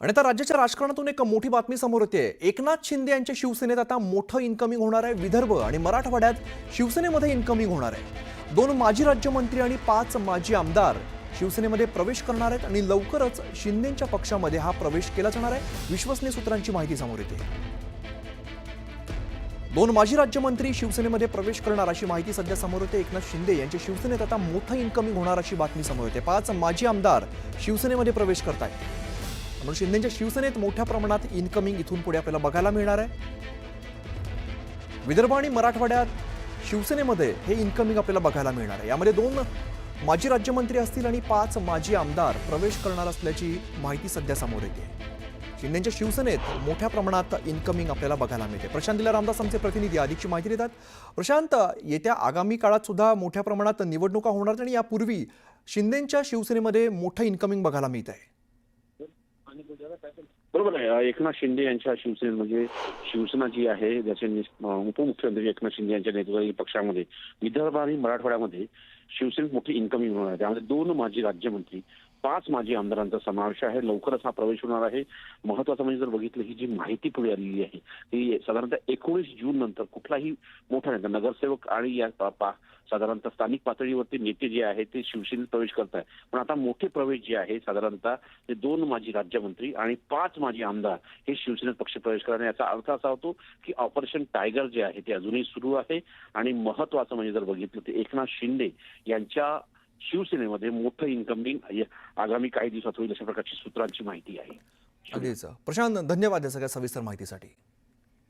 आणि आता राज्याच्या राजकारणातून एक मोठी बातमी समोर येते। एकनाथ शिंदे यांच्या शिवसेनेत आता मोठं इन्कमिंग होणार आहे। विदर्भ आणि मराठवाड्यात शिवसेनेमध्ये इन्कमिंग होणार आहे। 2 माजी राज्यमंत्री आणि 5 माजी आमदार शिवसेनेमध्ये प्रवेश करणार आहेत आणि लवकरच शिंदेंच्या पक्षामध्ये हा प्रवेश केला जाणार आहे। विश्वसनीय सूत्रांची माहिती समोर येते। 2 माजी राज्यमंत्री शिवसेनेमध्ये प्रवेश करणार अशी माहिती सध्या समोर येते। एकनाथ शिंदे यांच्या शिवसेनेत आता मोठं इन्कमिंग होणार अशी बातमी समोर येते। 5 माजी आमदार शिवसेनेमध्ये प्रवेश करतायत। म्हणून शिंदेंच्या शिवसेनेत मोठ्या प्रमाणात इन्कमिंग इथून पुढे आपल्याला बघायला मिळणार आहे। विदर्भ आणि मराठवाड्यात शिवसेनेमध्ये हे इन्कमिंग आपल्याला बघायला मिळणार आहे। यामध्ये 2 माजी राज्यमंत्री असतील आणि 5 माजी आमदार प्रवेश करणार असल्याची माहिती सध्या समोर येते। शिंदेंच्या शिवसेनेत मोठ्या प्रमाणात इन्कमिंग आपल्याला बघायला मिळते। प्रशांत दिला रामदास आमचे प्रतिनिधी अधिकची माहिती देतात। प्रशांत, येत्या आगामी काळात सुद्धा मोठ्या प्रमाणात निवडणुका होणार आणि यापूर्वी शिंदेंच्या शिवसेनेमध्ये मोठं इन्कमिंग बघायला मिळत आहे। बरोबर आहे। एकनाथ शिंदे यांच्या शिवसेनेमध्ये शिवसेना जी आहे ज्याचे उपमुख्यमंत्री एकनाथ शिंदे यांच्या नेतृत्वाखाली पक्षामध्ये विदर्भ आणि मराठवाड्यामध्ये शिवसेनेत मोठी इन्कमिंग होणार आहे। त्यामध्ये 2 माजी राज्यमंत्री 5 माजी आमदारांचा समावेश आहे। लवकरच हा प्रवेश होणार आहे। महत्वाचं म्हणजे जर बघितलं ही जी माहिती पुढे आलेली आहे ती साधारणतः 19 जून नंतर कुठलाही मोठा नेता नगरसेवक आणि या साधारणतः स्थानिक पातळीवरती नेते जे आहेत ते शिवसेनेत प्रवेश करत आहेत। पण आता मोठे प्रवेश जे आहे साधारणतः ते 2 माजी राज्यमंत्री आणि 5 माजी आमदार हे शिवसेनेत पक्ष प्रवेश करणार। याचा अर्थ असा होतो की ऑपरेशन टायगर जे आहे ते अजूनही सुरू आहे आणि महत्वाचं म्हणजे जर बघितलं तर एकनाथ शिंदे यांच्या शिवसेनेमध्ये मोठं इन्कमिंग आगामी काही दिवसात होईल अशा प्रकारची सूत्रांची माहिती आहे। अगदीच प्रशांत, धन्यवाद या सगळ्या सविस्तर माहितीसाठी।